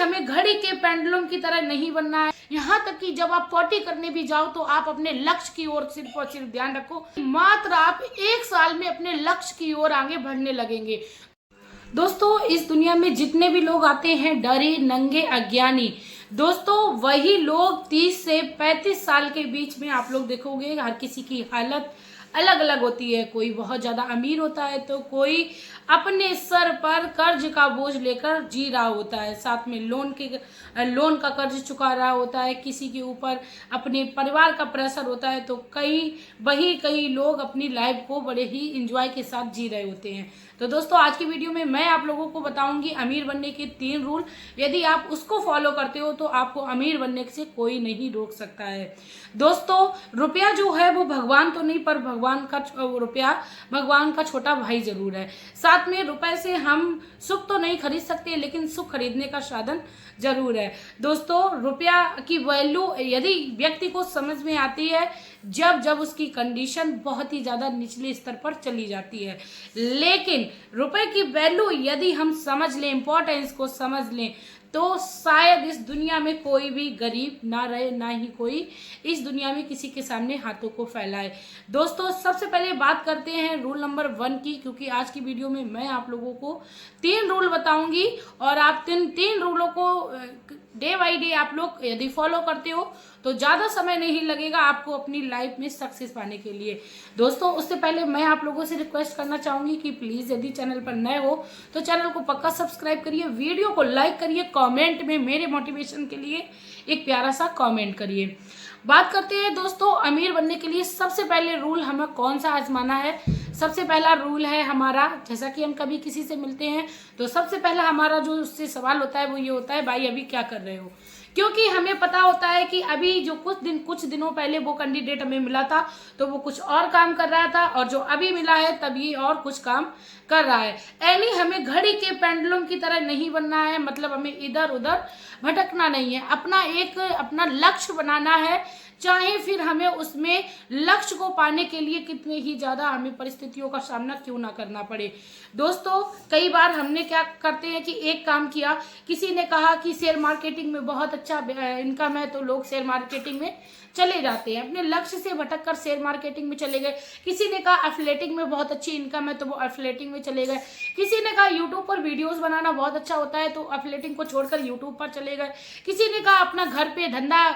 हमें घड़ी के पेंडुलम की तरह नहीं बनना है। यहाँ तक कि जब आप 40 करने भी जाओ तो आप अपने लक्ष्य की ओर सिर्फ और सिर्फ ध्यान रखो। मात्र आप 1 साल में अपने लक्ष्य की ओर आगे बढ़ने लगेंगे। दोस्तों, इस दुनिया में जितने भी लोग आते हैं डरे, नंगे, अज्ञानी, दोस्तों वही लोग 30 से 35 साल के बीच में आप लोग देखोगे हर किसी की हालत अलग अलग होती है। कोई बहुत ज़्यादा अमीर होता है तो कोई अपने सर पर कर्ज का बोझ लेकर जी रहा होता है, साथ में लोन का कर्ज चुका रहा होता है। किसी के ऊपर अपने परिवार का प्रेशर होता है तो कई लोग अपनी लाइफ को बड़े ही इंजॉय के साथ जी रहे होते हैं। तो दोस्तों, आज की वीडियो में मैं आप लोगों को बताऊंगी अमीर बनने के 3 रूल। यदि आप उसको फॉलो करते हो तो आपको अमीर बनने से कोई नहीं रोक सकता है। दोस्तों, रुपया जो है वो भगवान तो नहीं, पर रुपया भगवान का छोटा भाई जरूर है। साथ में रुपए से हम सुख तो नहीं खरीद सकते, लेकिन सुख खरीदने का साधन जरूर है। दोस्तों, रुपया की वैल्यू यदि व्यक्ति को समझ में आती है जब उसकी कंडीशन बहुत ही ज्यादा निचले स्तर पर चली जाती है। लेकिन रुपए की वैल्यू यदि हम समझ लें, इंपॉर्टेंस को समझ लें, तो शायद इस दुनिया में कोई भी गरीब ना रहे, ना ही कोई इस दुनिया में किसी के सामने हाथों को फैलाए। दोस्तों, सबसे पहले बात करते हैं रूल नंबर 1 की, क्योंकि आज की वीडियो में मैं आप लोगों को 3 रूल बताऊंगी और आप तीन रूलों को डे बाई डे आप लोग यदि फॉलो करते हो तो ज़्यादा समय नहीं लगेगा आपको अपनी लाइफ में सक्सेस पाने के लिए। दोस्तों, उससे पहले मैं आप लोगों से रिक्वेस्ट करना चाहूँगी कि प्लीज़ यदि चैनल पर नए हो तो चैनल को पक्का सब्सक्राइब करिए, वीडियो को लाइक करिए, कमेंट में मेरे मोटिवेशन के लिए एक प्यारा सा कमेंट करिए। बात करते हैं दोस्तों अमीर बनने के लिए सबसे पहले रूल हमें कौन सा आजमाना है। सबसे पहला रूल है हमारा, जैसा कि हम कभी किसी से मिलते हैं तो सबसे पहला हमारा जो उससे सवाल होता है वो ये होता है, भाई अभी क्या कर रहे हो। क्योंकि हमें पता होता है कि अभी जो कुछ दिनों पहले वो कैंडिडेट हमें मिला था तो वो कुछ और काम कर रहा था, और जो अभी मिला है तब ये और कुछ काम कर रहा है। यानी हमें घड़ी के पेंडुलम की तरह नहीं बनना है, मतलब हमें इधर उधर भटकना नहीं है। अपना लक्ष्य बनाना है, चाहे फिर हमें उसमें लक्ष्य को पाने के लिए कितने ही ज्यादा हमें परिस्थितियों का सामना क्यों ना करना पड़े। दोस्तों, कई बार हमने क्या करते हैं कि एक काम किया, किसी ने कहा कि शेयर मार्केटिंग में बहुत अच्छा इनकम है तो लोग शेयर मार्केटिंग में चले जाते हैं, अपने लक्ष्य से भटककर शेयर मार्केटिंग में चले गए। किसी ने कहा एफिलिएटिंग में बहुत अच्छी इनकम है तो वो एफिलिएटिंग में चले गए। किसी ने कहा यूट्यूब पर वीडियोस बनाना बहुत अच्छा होता है तो एफिलिएटिंग को छोड़कर यूट्यूब पर चले गए। किसी ने कहा अपना घर पे धंधा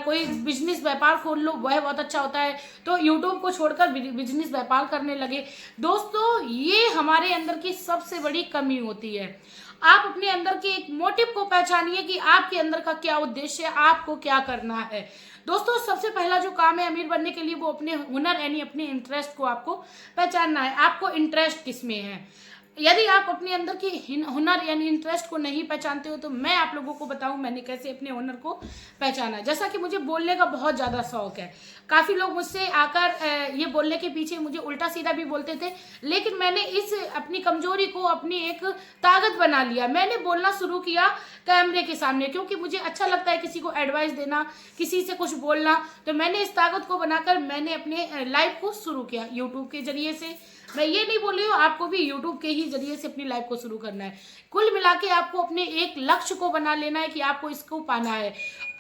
कोई बिजनेस व्यापार खोल लो, वह बहुत अच्छा होता है तो यूट्यूब को छोड़कर बिजनेस व्यापार करने लगे। दोस्तों, ये हमारे अंदर की सबसे बड़ी कमी होती है। आप अपने अंदर के एक मोटिव को पहचानिए कि आपके अंदर का क्या उद्देश्य है, आपको क्या करना है। दोस्तों, सबसे पहला जो काम है अमीर बनने के लिए वो अपने हुनर यानी अपने इंटरेस्ट को आपको पहचानना है। आपको इंटरेस्ट किसमें है। यदि आप अपने अंदर की हुनर यानी इंटरेस्ट को नहीं पहचानते हो तो मैं आप लोगों को बताऊं मैंने कैसे अपने हुनर को पहचाना। जैसा कि मुझे बोलने का बहुत ज़्यादा शौक है, काफ़ी लोग मुझसे आकर ये बोलने के पीछे मुझे उल्टा सीधा भी बोलते थे, लेकिन मैंने इस अपनी कमजोरी को अपनी एक ताकत बना लिया। मैंने बोलना शुरू किया कैमरे के सामने, क्योंकि मुझे अच्छा लगता है किसी को एडवाइस देना, किसी से कुछ बोलना। तो मैंने इस ताकत को बनाकर मैंने अपने लाइफ को शुरू किया यूट्यूब के जरिए से। मैं ये नहीं बोल रही हूँ, आपको भी यूट्यूब के ही जरिए से अपनी लाइफ को शुरू करना है। कुल मिला के आपको अपने एक लक्ष्य को बना लेना है कि आपको इसको पाना है।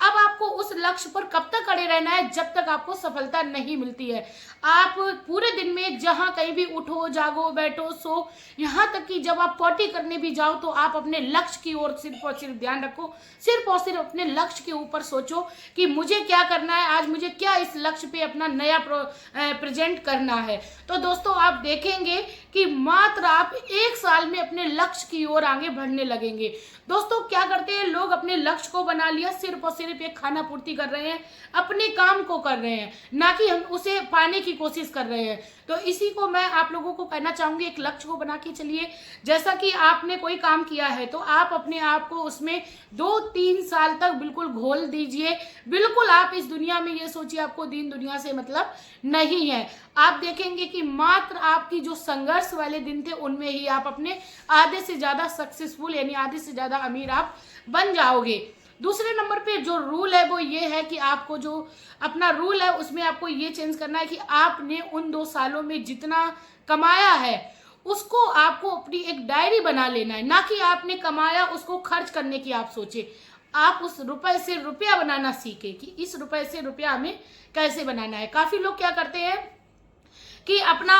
अब आपको उस लक्ष्य पर कब तक अड़े रहना है, जब तक आपको सफलता नहीं मिलती है। आप पूरे दिन में जहां कहीं भी उठो, जागो, बैठो, सो, यहाँ तक कि जब आप 40 करने भी जाओ तो आप अपने लक्ष्य की ओर सिर्फ और सिर्फ ध्यान रखो। सिर्फ और सिर्फ अपने लक्ष्य के ऊपर सोचो कि मुझे क्या करना है, आज मुझे क्या इस लक्ष्य पे अपना नया प्रेजेंट करना है। तो दोस्तों, आप देखेंगे कि मात्र आप 1 साल में अपने लक्ष्य की ओर आगे बढ़ने लगेंगे। दोस्तों, क्या करते हैं लोग, अपने लक्ष्य को बना लिया, सिर्फ और सिर्फ एक खाना पूर्ति कर रहे हैं, अपने काम को कर रहे हैं, ना कि हम उसे पाने की कोशिश कर रहे हैं। तो इसी को मैं आप लोगों को कहना चाहूंगी, एक लक्ष्य को बना के चलिए। जैसा कि आपने कोई काम किया है तो आप अपने आप को उसमें 2-3 साल तक बिल्कुल घोल दीजिए। बिल्कुल आप इस दुनिया में ये सोचिए आपको दीन दुनिया से मतलब नहीं है। आप देखेंगे कि मात्र आपकी जो संघर्ष वाले दिन थे उनमें ही आप अपने आधे से ज्यादा सक्सेसफुल यानी आधे से ज्यादा अमीर आप बन जाओगे। दूसरे नंबर पे जो रूल है वो ये है कि आपको जो अपना रूल है उसमें आपको ये चेंज करना है कि आपने उन 2 सालों में जितना कमाया है उसको आपको अपनी एक डायरी बना लेना है, ना कि आपने कमाया उसको खर्च करने की आप सोचे। आप उस रुपए से रुपया बनाना सीखे कि इस रुपए से रुपया हमें कैसे बनाना है। काफी लोग क्या करते हैं कि अपना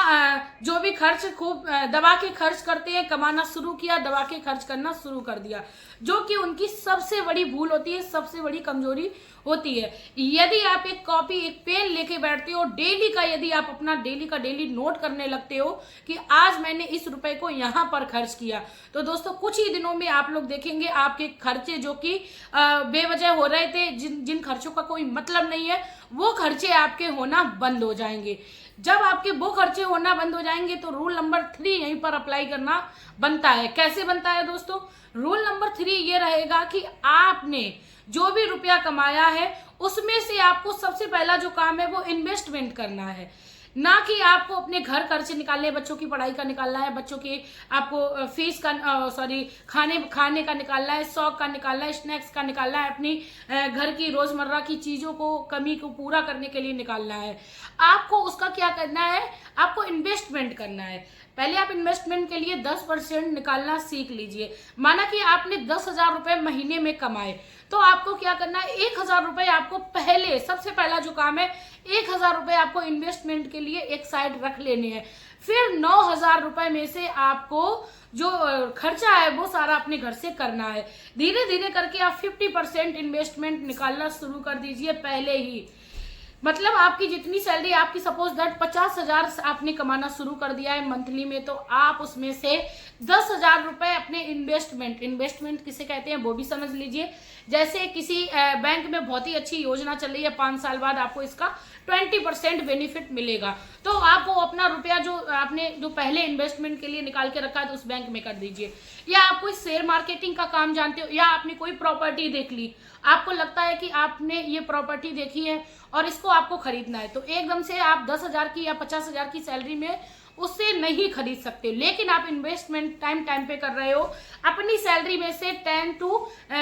जो भी खर्च खूब दबा के खर्च करते हैं, कमाना शुरू किया, दबा के खर्च करना शुरू कर दिया, जो कि उनकी सबसे बड़ी भूल होती है, सबसे बड़ी कमजोरी होती है। यदि आप एक कॉपी एक पेन लेके बैठते हो, डेली का यदि आप अपना डेली का डेली नोट करने लगते हो कि आज मैंने इस रुपए को यहाँ पर खर्च किया, तो दोस्तों कुछ ही दिनों में आप लोग देखेंगे आपके खर्चे जो कि बेवजह हो रहे थे, जिन खर्चों का कोई मतलब नहीं है, वो खर्चे आपके होना बंद हो जाएंगे। जब आपके वो खर्चे होना बंद हो जाएंगे तो रूल नंबर 3 यहीं पर अप्लाई करना बनता है। कैसे बनता है दोस्तों? रूल नंबर 3 ये रहेगा कि आपने जो भी रुपया कमाया है उसमें से आपको सबसे पहला जो काम है वो इन्वेस्टमेंट करना है, ना कि आपको अपने घर खर्चे निकालने हैं, बच्चों की पढ़ाई का निकालना है, बच्चों की आपको फीस का खाने का निकालना है, शौक का निकालना है, स्नैक्स का निकालना है, अपनी घर की रोजमर्रा की चीजों को कमी को पूरा करने के लिए निकालना है। आपको उसका क्या करना है? आपको इन्वेस्टमेंट करना है। पहले आप इन्वेस्टमेंट के लिए 10% निकालना सीख लीजिए। माना कि आपने 10,000 रुपए महीने में कमाए, तो आपको क्या करना है? 1,000 रुपए आपको पहले, सबसे पहला जो काम है, 1,000 रुपए आपको इन्वेस्टमेंट के लिए एक साइड रख लेने हैं। फिर 9,000 रुपए में से आपको जो खर्चा है वो सारा अपने घर से करना है। धीरे धीरे करके आप 50% इन्वेस्टमेंट निकालना शुरू कर दीजिए पहले ही। मतलब आपकी जितनी सैलरी, आपकी सपोज दैट 50,000 आपने कमाना शुरू कर दिया है मंथली में, तो आप उसमें से 10,000 रुपए अपने इन्वेस्टमेंट किसे कहते हैं वो भी समझ लीजिए। जैसे किसी बैंक में बहुत ही अच्छी योजना चल रही है, 5 साल बाद आपको इसका 20% बेनिफिट मिलेगा, तो आप वो अपना रुपया जो आपने जो पहले इन्वेस्टमेंट के लिए निकाल के रखा है तो उस बैंक में कर दीजिए। या आप कोई शेयर मार्केटिंग का काम जानते हो, या आपने कोई प्रॉपर्टी देख ली, आपको लगता है कि आपने ये प्रॉपर्टी देखी है और इसको आपको खरीदना है, तो एकदम से आप 10,000 की या 50,000 की सैलरी में उससे नहीं खरीद सकते। लेकिन आप इन्वेस्टमेंट टाइम पे कर रहे हो, अपनी सैलरी में से 10 to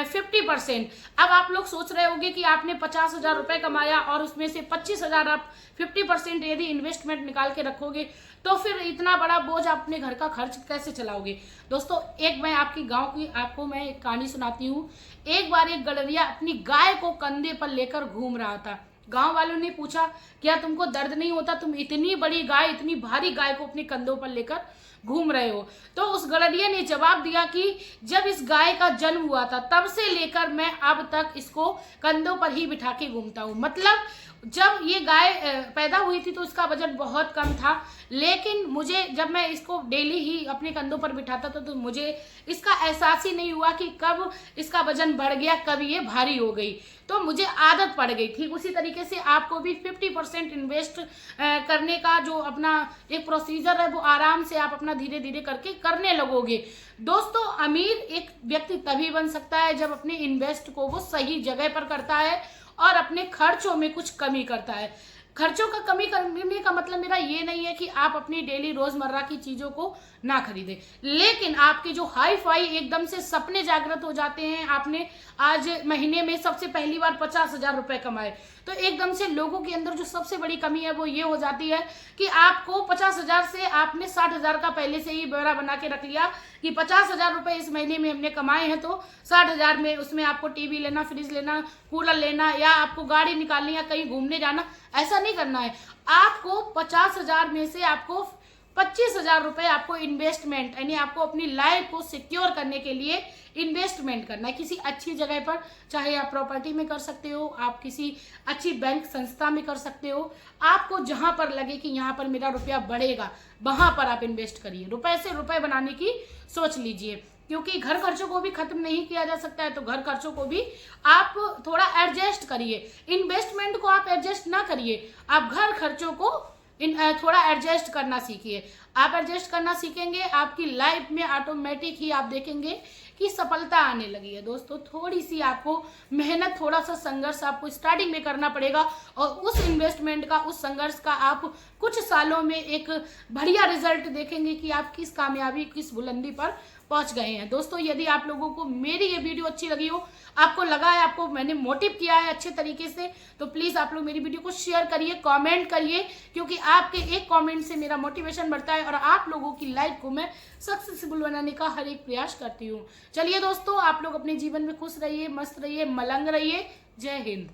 50%। अब आप लोग सोच रहे होंगे कि आपने 50,000 रुपए कमाया और उसमें से 25,000 आप 50% यदि इन्वेस्टमेंट निकाल के रखोगे तो फिर इतना बड़ा बोझ आप अपने घर का खर्च कैसे चलाओगे? दोस्तों एक मैं आपकी गांव की आपको मैं एक कहानी सुनाती हूँ। एक बार एक गडरिया अपनी गाय को कंधे पर लेकर घूम रहा था। गांव वालों ने पूछा, क्या तुमको दर्द नहीं होता? तुम इतनी बड़ी गाय, इतनी भारी गाय को अपने कंधों पर लेकर घूम रहे हो। तो उस गडरिया ने जवाब दिया कि जब इस गाय का जन्म हुआ था तब से लेकर मैं अब तक इसको कंधों पर ही बिठा के घूमता हूँ। मतलब जब ये गाय पैदा हुई थी तो इसका वजन बहुत कम था, लेकिन मुझे जब मैं इसको डेली ही अपने कंधों पर बिठाता था तो मुझे इसका एहसास ही नहीं हुआ कि कब इसका वजन बढ़ गया, कब ये भारी हो गई, तो मुझे आदत पड़ गई। ठीक उसी तरीके से आपको भी 50% इन्वेस्ट करने का जो अपना एक प्रोसीजर है वो आराम से आप अपना धीरे धीरे करके करने लगोगे। दोस्तों अमीर एक व्यक्ति तभी बन सकता है जब अपने इन्वेस्ट को वो सही जगह पर करता है और अपने खर्चों में कुछ कमी करता है। खर्चों का कमी करने का मतलब मेरा ये नहीं है कि आप अपनी डेली रोजमर्रा की चीजों को ना खरीदें, लेकिन आपके जो हाई फाई एकदम से सपने जागृत हो जाते हैं, आपने आज महीने में सबसे पहली बार 50,000 रुपए कमाए, तो एकदम से लोगों के अंदर जो सबसे बड़ी कमी है वो ये हो जाती है कि आपको 50,000 से आपने 60,000 का पहले से ही ब्यौरा बना के रख लिया कि 50,000 रुपए इस महीने में हमने कमाए हैं, तो 60,000 में उसमें आपको टीवी लेना, फ्रिज लेना, कूलर लेना, या आपको गाड़ी निकालनी, या कहीं घूमने जाना, ऐसा नहीं करना है। आपको 50,000 में से आपको 25,000 रुपए आपको इन्वेस्टमेंट, यानी आपको अपनी लाइफ को सिक्योर करने के लिए इन्वेस्टमेंट करना है किसी अच्छी जगह पर। चाहे आप प्रॉपर्टी में कर सकते हो, आप किसी अच्छी बैंक संस्था में कर सकते हो, आपको जहां पर लगे कि यहाँ पर मेरा रुपया बढ़ेगा वहां पर आप इन्वेस्ट करिए। रुपए से रुपए बनाने की सोच लीजिए, क्योंकि घर खर्चों को भी खत्म नहीं किया जा सकता है, तो घर खर्चों को भी आप थोड़ा एडजस्ट करिए। इन्वेस्टमेंट को आप एडजस्ट ना करिए, आप घर खर्चों को थोड़ा एडजस्ट करना सीखिए। आप एडजस्ट करना सीखेंगे, आपकी लाइफ में ऑटोमेटिक ही आप देखेंगे कि सफलता आने लगी है। दोस्तों थोड़ी सी आपको मेहनत, थोड़ा सा संघर्ष आपको स्टार्टिंग में करना पड़ेगा, और उस इन्वेस्टमेंट का, उस संघर्ष का आप कुछ सालों में एक बढ़िया रिजल्ट देखेंगे कि आप किस कामयाबी, किस बुलंदी पर पहुंच गए हैं। दोस्तों यदि आप लोगों को मेरी ये वीडियो अच्छी लगी हो, आपको लगा है आपको मैंने मोटिव किया है अच्छे तरीके से, तो प्लीज आप लोग मेरी वीडियो को शेयर करिए, कमेंट करिए, क्योंकि आपके एक कमेंट से मेरा मोटिवेशन बढ़ता है और आप लोगों की लाइफ को मैं सक्सेसफुल बनाने का हर एक प्रयास करती हूँ। चलिए दोस्तों, आप लोग अपने जीवन में खुश रहिए, मस्त रहिए, मलंग रहिए। जय हिंद।